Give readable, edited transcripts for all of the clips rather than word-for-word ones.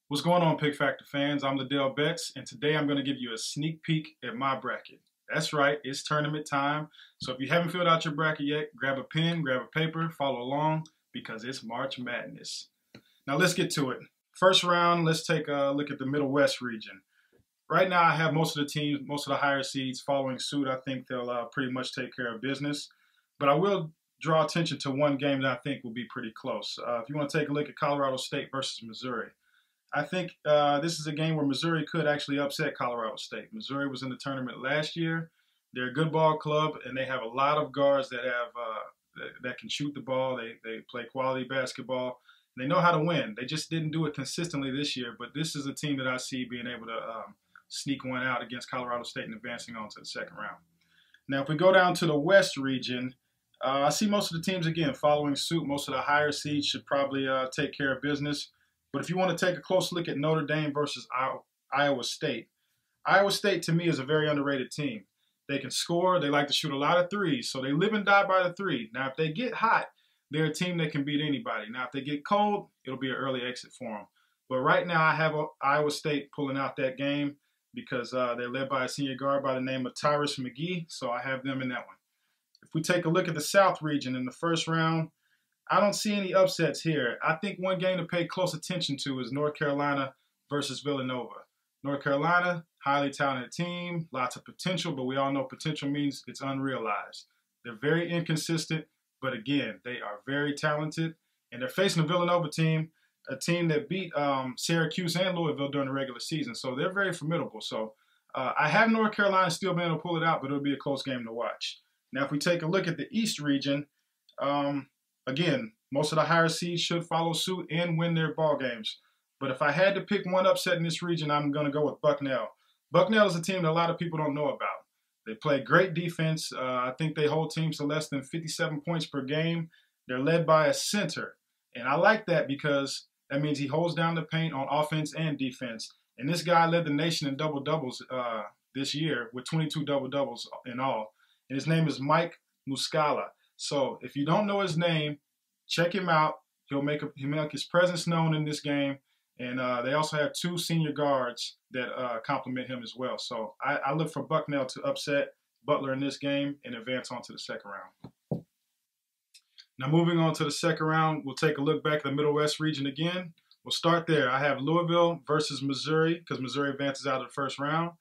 What's going on, PickFactor fans? I'm Ladell Betts, and today I'm going to give you a sneak peek at my bracket. That's right, it's tournament time. So if you haven't filled out your bracket yet, grab a pen, grab a paper, follow along, because it's March Madness. Now let's get to it. First round, let's take a look at the Middle West region. Right now, I have most of the teams, most of the higher seeds following suit. I think they'll pretty much take care of business. But I will draw attention to one game that I think will be pretty close. If you want to take a look at Colorado State versus Missouri, I think this is a game where Missouri could actually upset Colorado State. Missouri was in the tournament last year. They're a good ball club, and they have a lot of guards that that can shoot the ball. They play quality basketball. They know how to win. They just didn't do it consistently this year, but this is a team that I see being able to sneak one out against Colorado State and advancing on to the second round. Now, if we go down to the West region, I see most of the teams, again, following suit. Most of the higher seeds should probably take care of business. But if you want to take a close look at Notre Dame versus Iowa State to me is a very underrated team. They can score. They like to shoot a lot of threes, so they live and die by the three. Now, if they get hot, they're a team that can beat anybody. Now, if they get cold, it'll be an early exit for them. But right now, I have Iowa State pulling out that game because they're led by a senior guard by the name of Tyrus McGee, so I have them in that one. If we take a look at the South region in the first round, I don't see any upsets here. I think one game to pay close attention to is North Carolina versus Villanova. North Carolina, highly talented team, lots of potential, but we all know potential means it's unrealized. They're very inconsistent, but again, they are very talented, and they're facing a Villanova team, a team that beat Syracuse and Louisville during the regular season, so they're very formidable. So I have North Carolina still being able to pull it out, but it'll be a close game to watch. Now, if we take a look at the East region, again, most of the higher seeds should follow suit and win their ball games. But if I had to pick one upset in this region, I'm going to go with Bucknell. Bucknell is a team that a lot of people don't know about. They play great defense. I think they hold teams to less than 57 points per game. They're led by a center. And I like that because that means he holds down the paint on offense and defense. And this guy led the nation in double-doubles this year with 22 double-doubles in all. And his name is Mike Muscala. So if you don't know his name, check him out. He'll make his presence known in this game. And they also have two senior guards that complement him as well. So I look for Bucknell to upset Butler in this game and advance on to the second round. Now moving on to the second round, we'll take a look back at the Middle West region again. We'll start there. I have Louisville versus Missouri because Missouri advances out of the first round.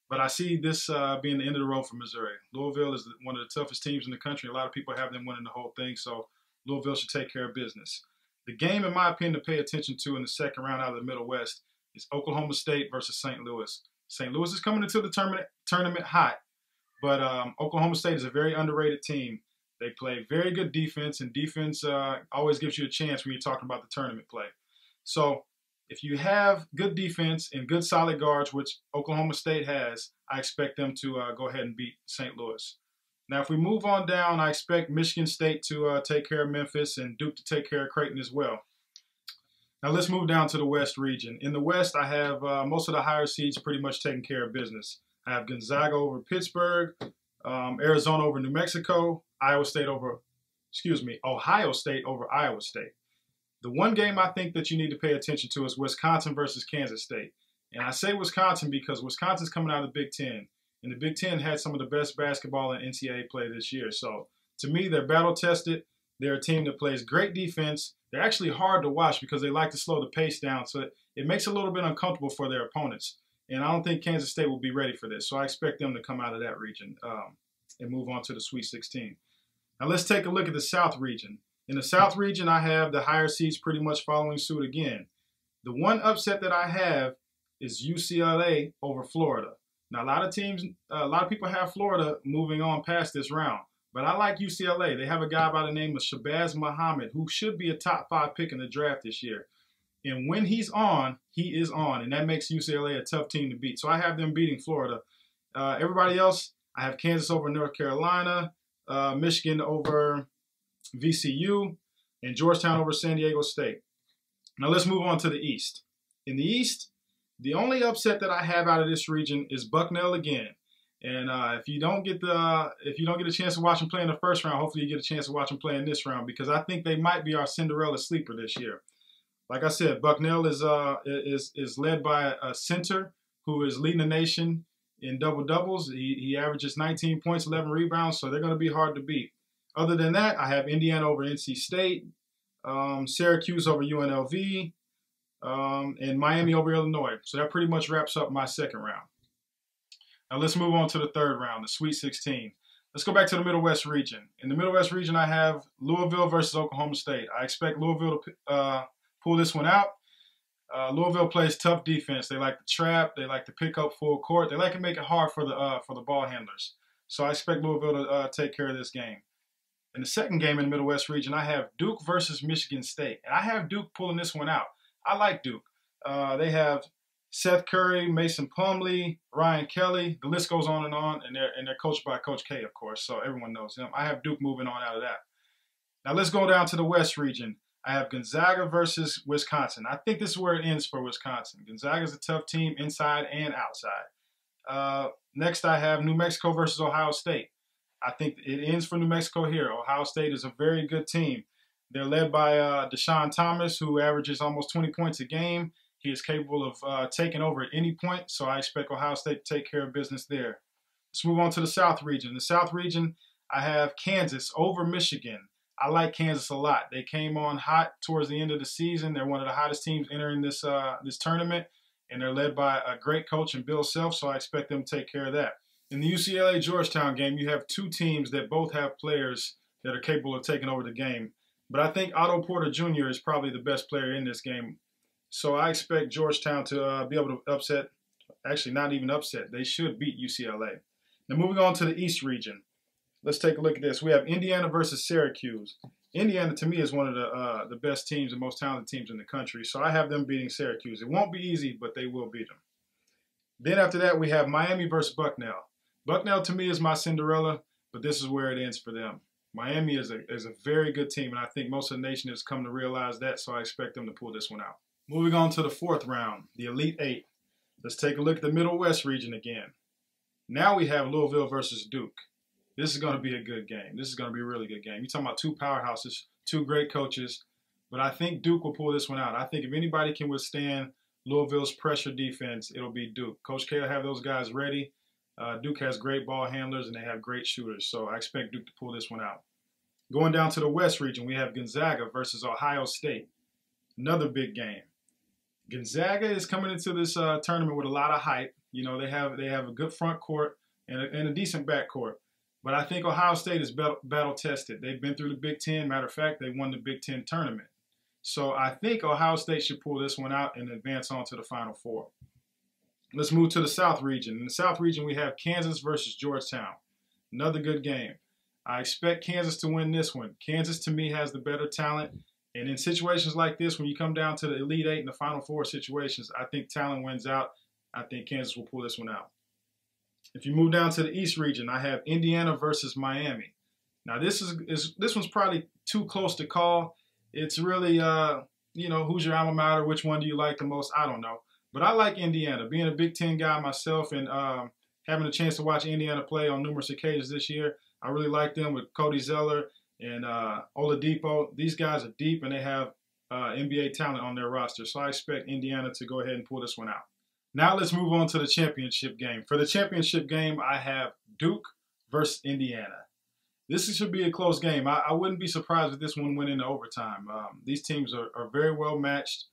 But I see this being the end of the road for Missouri. Louisville is one of the toughest teams in the country. A lot of people have them winning the whole thing, so Louisville should take care of business. The game, in my opinion, to pay attention to in the second round out of the Middle West is Oklahoma State versus St. Louis. St. Louis is coming into the tournament hot, but Oklahoma State is a very underrated team. They play very good defense, and defense always gives you a chance when you're talking about the tournament play. So if you have good defense and good solid guards, which Oklahoma State has, I expect them to go ahead and beat St. Louis. Now, if we move on down, I expect Michigan State to take care of Memphis and Duke to take care of Creighton as well. Now, let's move down to the West region. In the West, I have most of the higher seeds pretty much taking care of business. I have Gonzaga over Pittsburgh, Arizona over New Mexico, Ohio State over Iowa State. The one game I think that you need to pay attention to is Wisconsin versus Kansas State. And I say Wisconsin because Wisconsin's coming out of the Big Ten. And the Big Ten had some of the best basketball in NCAA play this year. So to me, they're battle-tested. They're a team that plays great defense. They're actually hard to watch because they like to slow the pace down. So it makes it a little bit uncomfortable for their opponents. And I don't think Kansas State will be ready for this. So I expect them to come out of that region and move on to the Sweet 16. Now let's take a look at the South region. In the South region, I have the higher seeds pretty much following suit again. The one upset that I have is UCLA over Florida. Now, a lot of people have Florida moving on past this round, but I like UCLA. They have a guy by the name of Shabazz Muhammad, who should be a top 5 pick in the draft this year. And when he's on, he is on, and that makes UCLA a tough team to beat. So I have them beating Florida. Everybody else, I have Kansas over North Carolina, Michigan over VCU, and Georgetown over San Diego State. Now let's move on to the East. In the East, the only upset that I have out of this region is Bucknell again. And if you don't get a chance to watch them play in the first round, hopefully you get a chance to watch them play in this round because I think they might be our Cinderella sleeper this year. Like I said, Bucknell is led by a center who is leading the nation in double doubles. He averages 19 points, 11 rebounds, so they're going to be hard to beat. Other than that, I have Indiana over NC State, Syracuse over UNLV, and Miami over Illinois. So that pretty much wraps up my second round. Now let's move on to the third round, the Sweet 16. Let's go back to the Middle West region. In the Middle West region, I have Louisville versus Oklahoma State. I expect Louisville to pull this one out. Louisville plays tough defense. They like to trap. They like to pick up full court. They like to make it hard for the ball handlers. So I expect Louisville to take care of this game. In the second game in the Middle West region, I have Duke versus Michigan State. And I have Duke pulling this one out. I like Duke. They have Seth Curry, Mason Plumlee, Ryan Kelly. The list goes on, and they're coached by Coach K, of course, so everyone knows him. I have Duke moving on out of that. Now let's go down to the West region. I have Gonzaga versus Wisconsin. I think this is where it ends for Wisconsin. Gonzaga is a tough team inside and outside. Next, I have New Mexico versus Ohio State. I think it ends for New Mexico here. Ohio State is a very good team. They're led by Deshaun Thomas, who averages almost 20 points a game. He is capable of taking over at any point, so I expect Ohio State to take care of business there. Let's move on to the South region. The South region, I have Kansas over Michigan. I like Kansas a lot. They came on hot towards the end of the season. They're one of the hottest teams entering this tournament, and they're led by a great coach in Bill Self, so I expect them to take care of that. In the UCLA-Georgetown game, you have two teams that both have players that are capable of taking over the game. But I think Otto Porter Jr. is probably the best player in this game. So I expect Georgetown to be able to upset, actually not even upset. They should beat UCLA. Now moving on to the East region. Let's take a look at this. We have Indiana versus Syracuse. Indiana, to me, is one of the best teams and most talented teams in the country. So I have them beating Syracuse. It won't be easy, but they will beat them. Then after that, we have Miami versus Bucknell. Bucknell, to me, is my Cinderella, but this is where it ends for them. Miami is a very good team, and I think most of the nation has come to realize that, so I expect them to pull this one out. Moving on to the fourth round, the Elite Eight. Let's take a look at the Middle West region again. Now we have Louisville versus Duke. This is going to be a good game. This is going to be a really good game. You're talking about two powerhouses, two great coaches, but I think Duke will pull this one out. I think if anybody can withstand Louisville's pressure defense, it'll be Duke. Coach K will have those guys ready. Duke has great ball handlers, and they have great shooters, so I expect Duke to pull this one out. Going down to the West region, we have Gonzaga versus Ohio State. Another big game. Gonzaga is coming into this tournament with a lot of hype. You know, they have a good front court and a decent back court. But I think Ohio State is battle tested. They've been through the Big Ten. Matter of fact, they won the Big Ten tournament. So I think Ohio State should pull this one out and advance on to the Final Four. Let's move to the South region. In the South region, we have Kansas versus Georgetown. Another good game. I expect Kansas to win this one. Kansas, to me, has the better talent. And in situations like this, when you come down to the Elite Eight and the Final Four situations, I think talent wins out. I think Kansas will pull this one out. If you move down to the East region, I have Indiana versus Miami. Now, this one's probably too close to call. It's really, who's your alma mater? Which one do you like the most? I don't know. But I like Indiana. Being a Big Ten guy myself and having a chance to watch Indiana play on numerous occasions this year, I really like them with Cody Zeller and Oladipo. These guys are deep, and they have NBA talent on their roster. So I expect Indiana to go ahead and pull this one out. Now let's move on to the championship game. For the championship game, I have Duke versus Indiana. This should be a close game. I wouldn't be surprised if this one went into overtime. These teams are very well matched.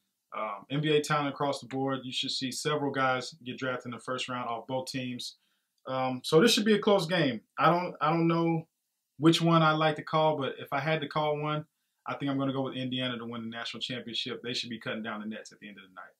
NBA talent across the board. You should see several guys get drafted in the first round off both teams. So this should be a close game. I don't know which one I like to call, but if I had to call one, I think I'm going to go with Indiana to win the national championship. They should be cutting down the nets at the end of the night.